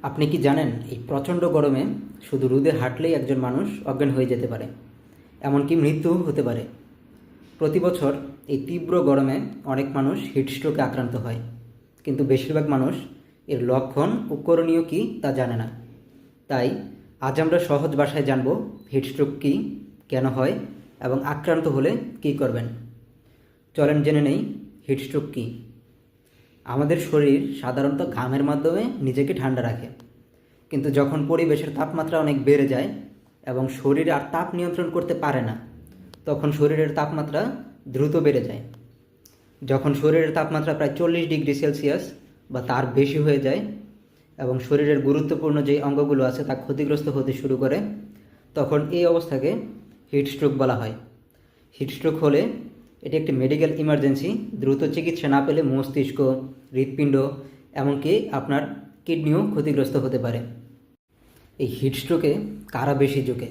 আপনি কি জানেন এই প্রচণ্ড গরমে শুধু রোদে হাঁটলেই একজন মানুষ অজ্ঞান হয়ে যেতে পারে, এমনকি মৃত্যুও হতে পারে। প্রতি বছর এই তীব্র গরমে অনেক মানুষ হিটস্ট্রোকে আক্রান্ত হয়, কিন্তু বেশিরভাগ মানুষ এর লক্ষণ ও করণীয় কী তা জানে না। তাই আজ আমরা সহজ ভাষায় জানব হিটস্ট্রোক কী, কেন হয় এবং আক্রান্ত হলে কী করবেন। চলেন জেনে নেই হিটস্ট্রোক কী। আমাদের শরীর সাধারণত ঘামের মাধ্যমে নিজেকে ঠান্ডা রাখে, কিন্তু যখন পরিবেশের তাপমাত্রা অনেক বেড়ে যায় এবং শরীর আর তাপ নিয়ন্ত্রণ করতে পারে না, তখন শরীরের তাপমাত্রা দ্রুত বেড়ে যায়। যখন শরীরের তাপমাত্রা প্রায় 40 ডিগ্রি সেলসিয়াস বা তার বেশি হয়ে যায় এবং শরীরের গুরুত্বপূর্ণ যে অঙ্গগুলো আছে তা ক্ষতিগ্রস্ত হতে শুরু করে, তখন এই অবস্থাকে হিটস্ট্রোক বলা হয়। হিটস্ট্রোক হলে এটি একটি মেডিকেল ইমার্জেন্সি। দ্রুত চিকিৎসা না পেলে মস্তিষ্ক, হৃৎপিণ্ড, এমনকি আপনার কিডনিও ক্ষতিগ্রস্ত হতে পারে। এই হিটস্ট্রোকে কারা বেশি ঝুঁকে?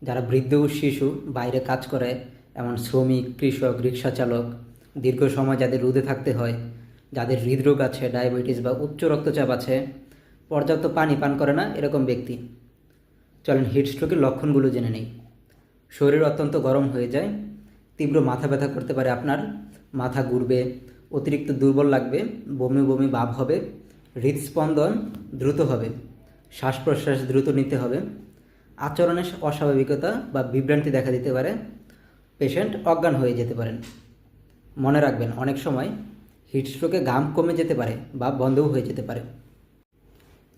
যারা বৃদ্ধ ও শিশু, বাইরে কাজ করে, এমন শ্রমিক, কৃষক, রিক্সা চালক, দীর্ঘ সময় যাদের রোদে থাকতে হয়, যাদের হৃদরোগ আছে, ডায়াবেটিস বা উচ্চ রক্তচাপ আছে, পর্যাপ্ত পানি পান করে না এরকম ব্যক্তি। চলেন হিটস্ট্রোকের লক্ষণগুলো জেনে নেই। শরীর অত্যন্ত গরম হয়ে যায়, তীব্র মাথা ব্যথা করতে পারে, আপনার মাথা ঘুরবে, অতিরিক্ত দুর্বল লাগবে, বমি বমি ভাব হবে, হৃদস্পন্দন দ্রুত হবে, শ্বাস প্রশ্বাস দ্রুত নিতে হবে, আচরণে অস্বাভাবিকতা বা বিভ্রান্তি দেখা দিতে পারে, পেশেন্ট অজ্ঞান হয়ে যেতে পারেন। মনে রাখবেন, অনেক সময় হিটস্ট্রোকে ঘাম কমে যেতে পারে বা বন্ধও হয়ে যেতে পারে।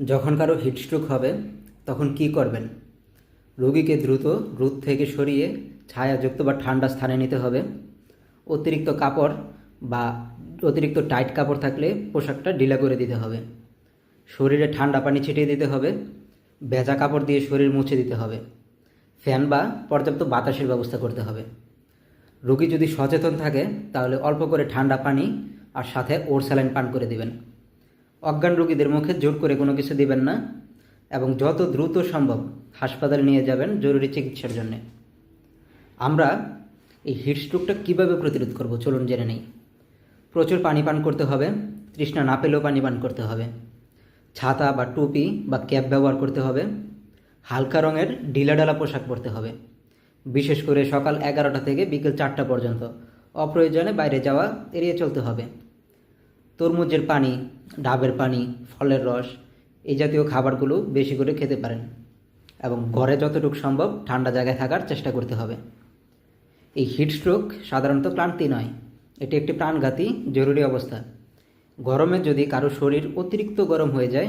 যখন কারো হিটস্ট্রোক হবে তখন কি করবেন? রোগীকে দ্রুত রোদ থেকে সরিয়ে ছায়াযুক্ত বা ঠান্ডা স্থানে নিতে হবে। অতিরিক্ত কাপড় বা অতিরিক্ত টাইট কাপড় থাকলে পোশাকটা ঢিলা করে দিতে হবে। শরীরে ঠান্ডা পানি ছিটিয়ে দিতে হবে। ভেজা কাপড় দিয়ে শরীর মুছে দিতে হবে। ফ্যান বা পর্যাপ্ত বাতাসের ব্যবস্থা করতে হবে। রোগী যদি সচেতন থাকে তাহলে অল্প করে ঠান্ডা পানি আর সাথে ওরস্যালাইন পান করে দিবেন। অজ্ঞান রোগীদের মুখে জোর করে কোনো কিছু দিবেন না এবং যত দ্রুত সম্ভব হাসপাতালে নিয়ে যাবেন জরুরি চিকিৎসার জন্যে। আমরা এই হিটস্ট্রোকটা কীভাবে প্রতিরোধ করব চলুন জেনে নেই। প্রচুর পানি পান করতে হবে, তৃষ্ণা না পেলেও পানি পান করতে হবে। ছাতা বা টুপি বা ক্যাপ ব্যবহার করতে হবে। হালকা রঙের ঢিলাঢালা পোশাক পরতে হবে, বিশেষ করে সকাল 11টা থেকে বিকেল 4টা পর্যন্ত। অপ্রয়োজনে বাইরে যাওয়া এড়িয়ে চলতে হবে। তরমুজের পানি, ডাবের পানি, ফলের রস, এই জাতীয় খাবারগুলো বেশি করে খেতে পারেন এবং ঘরে যতটুকু সম্ভব ঠান্ডা জায়গায় থাকার চেষ্টা করতে হবে। এই হিটস্ট্রোক সাধারণত ক্লান্তি নয়, এটি একটি প্রাণঘাতী জরুরি অবস্থা। গরমে যদি কারো শরীর অতিরিক্ত গরম হয়ে যায়